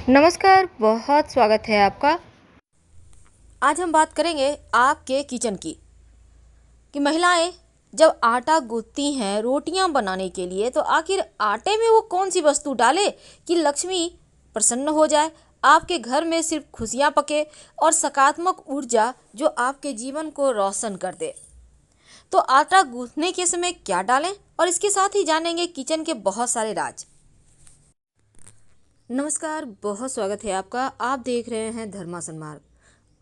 नमस्कार, बहुत स्वागत है आपका। आज हम बात करेंगे आपके किचन की कि महिलाएं जब आटा गूंथती हैं रोटियां बनाने के लिए तो आखिर आटे में वो कौन सी वस्तु डाले कि लक्ष्मी प्रसन्न हो जाए, आपके घर में सिर्फ खुशियां पके और सकारात्मक ऊर्जा जो आपके जीवन को रोशन कर दे। तो आटा गूंथने के समय क्या डालें और इसके साथ ही जानेंगे किचन के बहुत सारे राज। नमस्कार, बहुत स्वागत है आपका। आप देख रहे हैं धर्मासन मार्ग।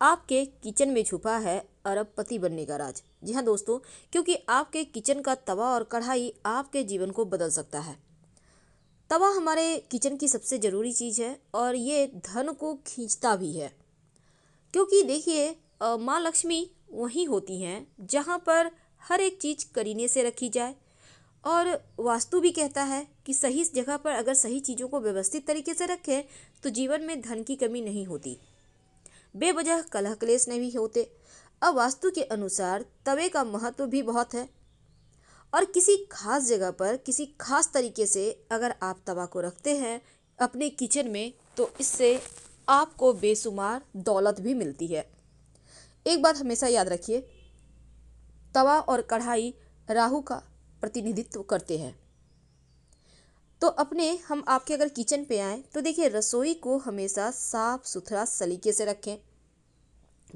आपके किचन में छुपा है अरबपति बनने का राज। जी हाँ दोस्तों, क्योंकि आपके किचन का तवा और कढ़ाई आपके जीवन को बदल सकता है। तवा हमारे किचन की सबसे ज़रूरी चीज़ है और ये धन को खींचता भी है, क्योंकि देखिए माँ लक्ष्मी वहीं होती हैं जहाँ पर हर एक चीज़ करीने से रखी जाए। और वास्तु भी कहता है कि सही जगह पर अगर सही चीज़ों को व्यवस्थित तरीके से रखें तो जीवन में धन की कमी नहीं होती, बेवजह कलह क्लेश नहीं होते। अब वास्तु के अनुसार तवे का महत्व भी बहुत है और किसी खास जगह पर किसी खास तरीके से अगर आप तवा को रखते हैं अपने किचन में तो इससे आपको बेशुमार दौलत भी मिलती है। एक बात हमेशा याद रखिए, तवा और कढ़ाई राहु का प्रतिनिधित्व करते हैं। तो अपने हम आपके अगर किचन पे आए तो देखिए रसोई को हमेशा साफ सुथरा सलीके से रखें।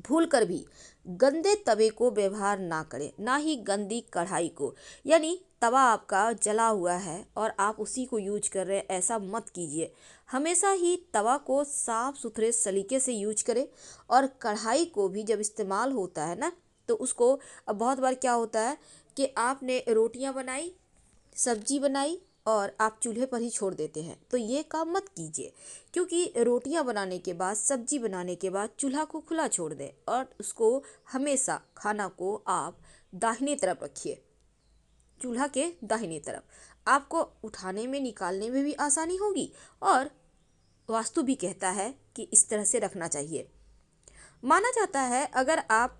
भूल कर भी गंदे तवे को व्यवहार ना करें, ना ही गंदी कढ़ाई को। यानी तवा आपका जला हुआ है और आप उसी को यूज कर रहे हैं, ऐसा मत कीजिए। हमेशा ही तवा को साफ सुथरे सलीके से यूज करें। और कढ़ाई को भी जब इस्तेमाल होता है ना तो उसको, अब बहुत बार क्या होता है कि आपने रोटियां बनाई, सब्जी बनाई और आप चूल्हे पर ही छोड़ देते हैं, तो ये काम मत कीजिए। क्योंकि रोटियां बनाने के बाद, सब्जी बनाने के बाद चूल्हा को खुला छोड़ दें और उसको हमेशा खाना को आप दाहिने तरफ रखिए, चूल्हा के दाहिने तरफ। आपको उठाने में निकालने में भी आसानी होगी और वास्तु भी कहता है कि इस तरह से रखना चाहिए। माना जाता है अगर आप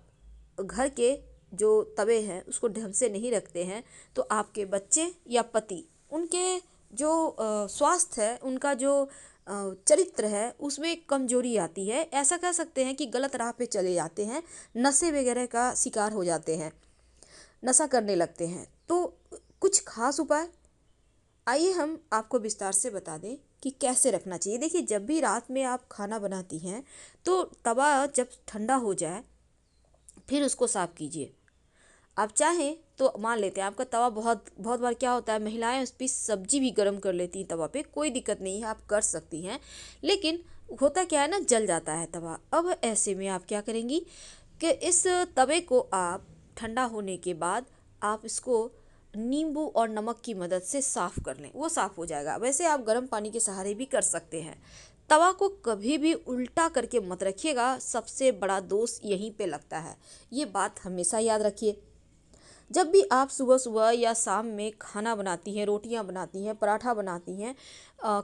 घर के जो तवे हैं उसको ढंग से नहीं रखते हैं तो आपके बच्चे या पति, उनके जो स्वास्थ्य है, उनका जो चरित्र है उसमें कमजोरी आती है। ऐसा कह सकते हैं कि गलत राह पे चले जाते हैं, नशे वगैरह का शिकार हो जाते हैं, नशा करने लगते हैं। तो कुछ खास उपाय आइए हम आपको विस्तार से बता दें कि कैसे रखना चाहिए। देखिए, जब भी रात में आप खाना बनाती हैं तो तवा जब ठंडा हो जाए फिर उसको साफ कीजिए। आप चाहें तो मान लेते हैं आपका तवा बहुत बहुत बार क्या होता है, महिलाएं उस पर सब्जी भी गर्म कर लेती हैं तवा पे, कोई दिक्कत नहीं है, आप कर सकती हैं। लेकिन होता क्या है ना, जल जाता है तवा। अब ऐसे में आप क्या करेंगी कि इस तवे को आप ठंडा होने के बाद आप इसको नींबू और नमक की मदद से साफ़ कर लें, वो साफ़ हो जाएगा। वैसे आप गर्म पानी के सहारे भी कर सकते हैं। तवा को कभी भी उल्टा करके मत रखिएगा, सबसे बड़ा दोष यहीं पे लगता है। ये बात हमेशा याद रखिए। जब भी आप सुबह सुबह या शाम में खाना बनाती हैं, रोटियां बनाती हैं, पराठा बनाती हैं,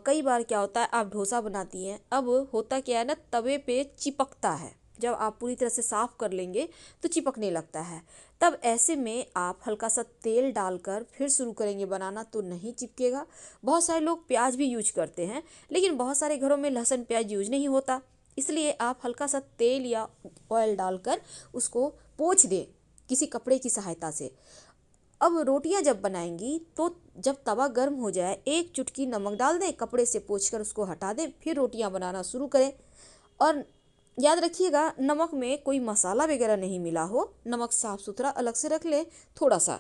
कई बार क्या होता है आप डोसा बनाती हैं, अब होता क्या है ना, तवे पे चिपकता है। जब आप पूरी तरह से साफ़ कर लेंगे तो चिपकने लगता है। तब ऐसे में आप हल्का सा तेल डालकर फिर शुरू करेंगे बनाना तो नहीं चिपकेगा। बहुत सारे लोग प्याज भी यूज करते हैं, लेकिन बहुत सारे घरों में लहसुन प्याज यूज नहीं होता, इसलिए आप हल्का सा तेल या ऑयल डालकर उसको पोंछ दें किसी कपड़े की सहायता से। अब रोटियां जब बनाएंगी तो जब तवा गर्म हो जाए एक चुटकी नमक डाल दें, कपड़े से पोंछकर उसको हटा दें, फिर रोटियां बनाना शुरू करें। और याद रखिएगा नमक में कोई मसाला वगैरह नहीं मिला हो, नमक साफ सुथरा अलग से रख लें थोड़ा सा।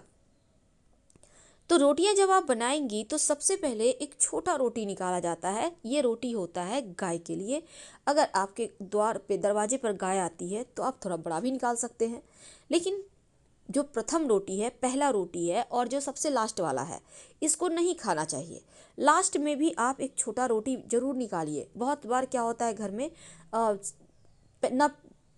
तो रोटियां जब आप बनाएंगी तो सबसे पहले एक छोटा रोटी निकाला जाता है। ये रोटी होता है गाय के लिए। अगर आपके द्वार पे, दरवाजे पर गाय आती है तो आप थोड़ा बड़ा भी निकाल सकते हैं। लेकिन जो प्रथम रोटी है, पहला रोटी है और जो सबसे लास्ट वाला है, इसको नहीं खाना चाहिए। लास्ट में भी आप एक छोटा रोटी ज़रूर निकालिए। बहुत बार क्या होता है घर में ना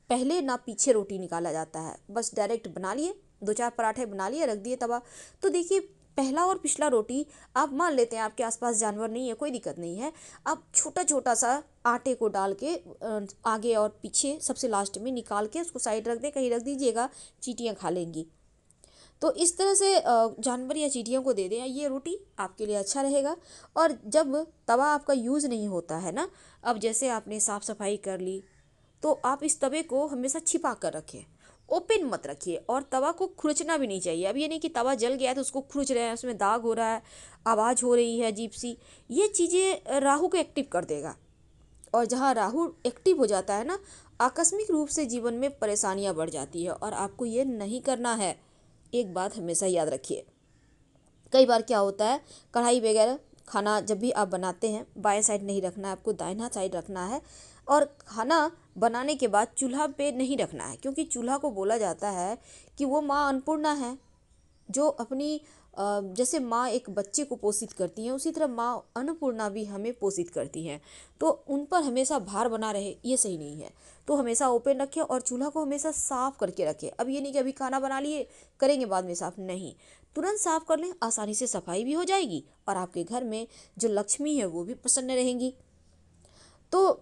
पहले ना पीछे रोटी निकाला जाता है, बस डायरेक्ट बना लिए, दो चार पराठे बना लिए, रख दिए तवा। तो देखिए, पहला और पिछला रोटी आप मान लेते हैं आपके आसपास जानवर नहीं है, कोई दिक्कत नहीं है, आप छोटा छोटा सा आटे को डाल के आगे और पीछे सबसे लास्ट में निकाल के उसको साइड रख दें, कहीं रख दीजिएगा, चींटियाँ खा लेंगी। तो इस तरह से जानवर या चींटियों को दे दें, ये रोटी आपके लिए अच्छा रहेगा। और जब तवा आपका यूज़ नहीं होता है ना, अब जैसे आपने साफ़ सफाई कर ली, तो आप इस तवे को हमेशा छिपा कर रखें, ओपन मत रखिए। और तवा को खुरचना भी नहीं चाहिए। अब ये नहीं कि तवा जल गया है तो उसको खुरच रहे हैं, उसमें दाग हो रहा है, आवाज़ हो रही है अजीब सी, ये चीज़ें राहु को एक्टिव कर देगा। और जहाँ राहु एक्टिव हो जाता है ना, आकस्मिक रूप से जीवन में परेशानियाँ बढ़ जाती है, और आपको ये नहीं करना है। एक बात हमेशा याद रखिए, कई बार क्या होता है, कढ़ाई वगैरह खाना जब भी आप बनाते हैं, बाएं साइड नहीं रखना है, आपको दाहिना साइड रखना है। और खाना बनाने के बाद चूल्हा पे नहीं रखना है, क्योंकि चूल्हा को बोला जाता है कि वो माँ अन्नपूर्णा है, जो अपनी जैसे माँ एक बच्चे को पोषित करती है, उसी तरह माँ अन्नपूर्णा भी हमें पोषित करती हैं। तो उन पर हमेशा भार बना रहे, ये सही नहीं है। तो हमेशा ओपन रखें और चूल्हा को हमेशा साफ़ करके रखें। अब ये नहीं कि अभी खाना बना लिए, करेंगे बाद में साफ़, नहीं, तुरंत साफ़ कर लें, आसानी से सफाई भी हो जाएगी और आपके घर में जो लक्ष्मी है वो भी प्रसन्न रहेंगी। तो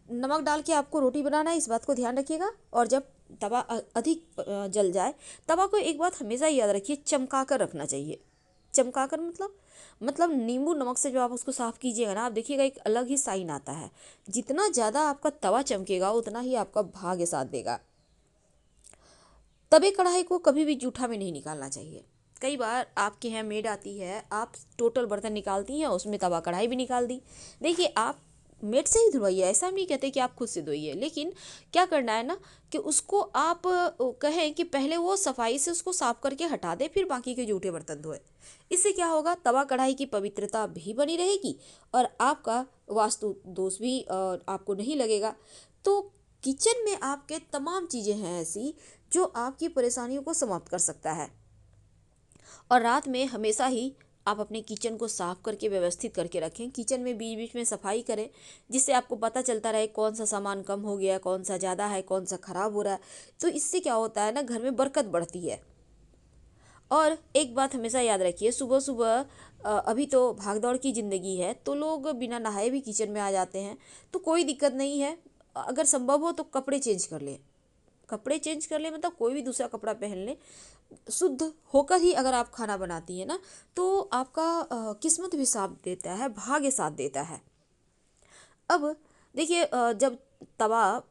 नमक डाल के आपको रोटी बनाना है, इस बात को ध्यान रखिएगा। और जब तवा अधिक जल जाए, तवा को एक बात हमेशा याद रखिए, चमका कर रखना चाहिए। चमका कर मतलब नींबू नमक से जो आप उसको साफ़ कीजिएगा ना, आप देखिएगा एक अलग ही साइन आता है। जितना ज़्यादा आपका तवा चमकेगा उतना ही आपका भाग्य साथ देगा। तवे कढ़ाई को कभी भी जूठा में नहीं निकालना चाहिए। कई बार आपके यहाँ मेड आती है, आप टोटल बर्तन निकालती हैं, उसमें तवा कढ़ाई भी निकाल दी। देखिए, आप मेड से ही धुलवाइए, ऐसा हम नहीं कहते कि आप खुद से धोइए, लेकिन क्या करना है ना कि उसको आप कहें कि पहले वो सफाई से उसको साफ करके हटा दे, फिर बाकी के जूठे बर्तन धोए। इससे क्या होगा, तवा कढ़ाई की पवित्रता भी बनी रहेगी और आपका वास्तु दोष भी आपको नहीं लगेगा। तो किचन में आपके तमाम चीज़ें हैं ऐसी जो आपकी परेशानियों को समाप्त कर सकता है। और रात में हमेशा ही आप अपने किचन को साफ़ करके व्यवस्थित करके रखें। किचन में बीच बीच में सफाई करें, जिससे आपको पता चलता रहे कौन सा सामान कम हो गया, कौन सा ज़्यादा है, कौन सा ख़राब हो रहा है। तो इससे क्या होता है ना, घर में बरकत बढ़ती है। और एक बात हमेशा याद रखिए, सुबह सुबह अभी तो भागदौड़ की ज़िंदगी है, तो लोग बिना नहाए भी किचन में आ जाते हैं। तो कोई दिक्कत नहीं है, अगर संभव हो तो कपड़े चेंज कर लें। कपड़े चेंज कर ले मतलब कोई भी दूसरा कपड़ा पहन ले, शुद्ध होकर ही अगर आप खाना बनाती है ना, तो आपका किस्मत भी साथ देता है, भाग्य साथ देता है। अब देखिए, जब तवा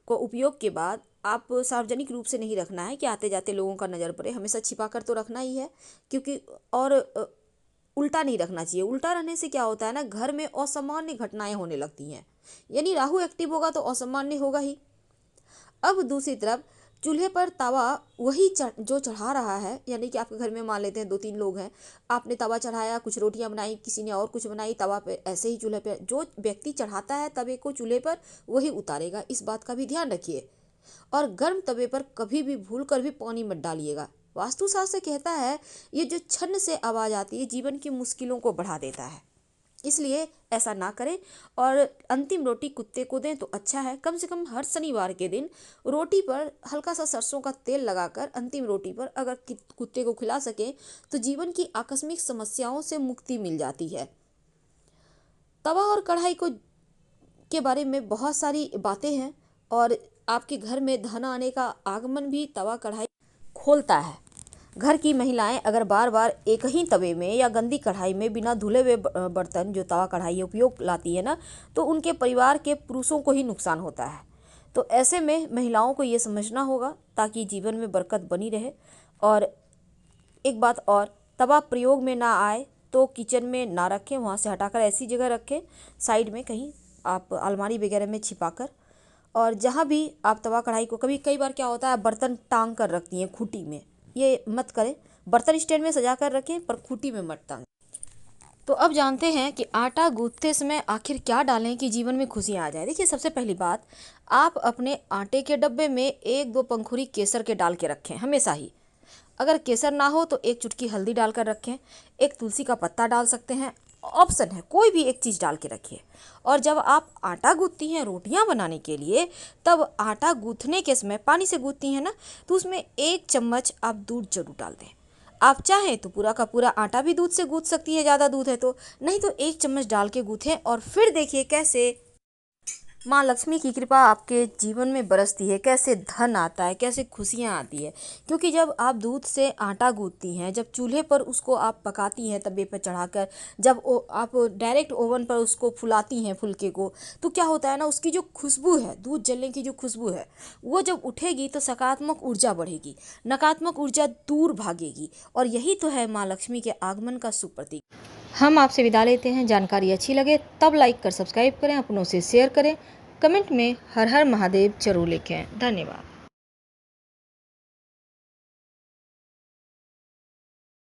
को उपयोग के बाद आप सार्वजनिक रूप से नहीं रखना है कि आते जाते लोगों का नज़र पड़े, हमेशा छिपा कर तो रखना ही है। क्योंकि और उल्टा नहीं रखना चाहिए। उल्टा रहने से क्या होता है ना, घर में असामान्य घटनाएं होने लगती हैं, यानी राहु एक्टिव होगा तो असामान्य होगा ही। अब दूसरी तरफ चूल्हे पर तवा वही जो चढ़ा रहा है, यानी कि आपके घर में मान लेते हैं 2-3 लोग हैं, आपने तवा चढ़ाया, कुछ रोटियां बनाई, किसी ने और कुछ बनाई, तवा पे ऐसे ही चूल्हे पे जो व्यक्ति चढ़ाता है तवे को चूल्हे पर, वही उतारेगा, इस बात का भी ध्यान रखिए। और गर्म तवे पर कभी भी भूल कर भी पानी मत डालिएगा। वास्तुशास्त्र कहता है ये जो छन्न से आवाज़ आती है जीवन की मुश्किलों को बढ़ा देता है, इसलिए ऐसा ना करें। और अंतिम रोटी कुत्ते को दें तो अच्छा है। कम से कम हर शनिवार के दिन रोटी पर हल्का सा सरसों का तेल लगाकर अंतिम रोटी पर अगर कुत्ते को खिला सकें तो जीवन की आकस्मिक समस्याओं से मुक्ति मिल जाती है। तवा और कढ़ाई को के बारे में बहुत सारी बातें हैं, और आपके घर में धन आने का आगमन भी तवा कढ़ाई खोलता है। घर की महिलाएं अगर बार बार एक ही तवे में या गंदी कढ़ाई में बिना धुले हुए बर्तन जो तवा कढ़ाई उपयोग लाती है ना, तो उनके परिवार के पुरुषों को ही नुकसान होता है। तो ऐसे में महिलाओं को ये समझना होगा ताकि जीवन में बरकत बनी रहे। और एक बात और, तवा प्रयोग में ना आए तो किचन में ना रखें, वहाँ से हटाकर ऐसी जगह रखें साइड में, कहीं आप अलमारी वगैरह में छिपाकर। और जहाँ भी आप तवा कढ़ाई को, कई बार क्या होता है बर्तन टांग कर रखती हैं खूंटी में, ये मत करें। बर्तन स्टैंड में सजा कर रखें पर खूंटी में मत टांगें। तो अब जानते हैं कि आटा गूंथते समय आखिर क्या डालें कि जीवन में खुशियाँ आ जाए। देखिए, सबसे पहली बात, आप अपने आटे के डब्बे में 1-2 पंखुड़ी केसर के डाल के रखें हमेशा ही। अगर केसर ना हो तो 1 चुटकी हल्दी डालकर रखें, 1 तुलसी का पत्ता डाल सकते हैं, ऑप्शन है, कोई भी एक चीज़ डाल के रखिए। और जब आप आटा गूंथती हैं रोटियां बनाने के लिए, तब आटा गूंथने के समय पानी से गूंथती हैं ना, तो उसमें 1 चम्मच आप दूध जरूर डाल दें। आप चाहें तो पूरा का पूरा आटा भी दूध से गूंथ सकती है, ज़्यादा दूध है तो, नहीं तो 1 चम्मच डाल के गूंथें और फिर देखिए कैसे माँ लक्ष्मी की कृपा आपके जीवन में बरसती है, कैसे धन आता है, कैसे खुशियाँ आती है। क्योंकि जब आप दूध से आटा गूँथती हैं, जब चूल्हे पर उसको आप पकाती हैं तवे पर चढ़ाकर, जब आप डायरेक्ट ओवन पर उसको फुलाती हैं फुलके को, तो क्या होता है ना, उसकी जो खुशबू है, दूध जलने की जो खुशबू है, वो जब उठेगी तो सकारात्मक ऊर्जा बढ़ेगी, नकारात्मक ऊर्जा दूर भागेगी। और यही तो है माँ लक्ष्मी के आगमन का शुभ प्रतीक। हम आपसे विदा लेते हैं। जानकारी अच्छी लगे तब लाइक कर सब्सक्राइब करें, अपनों से शेयर करें, कमेंट में हर हर महादेव जरूर लिखें। धन्यवाद।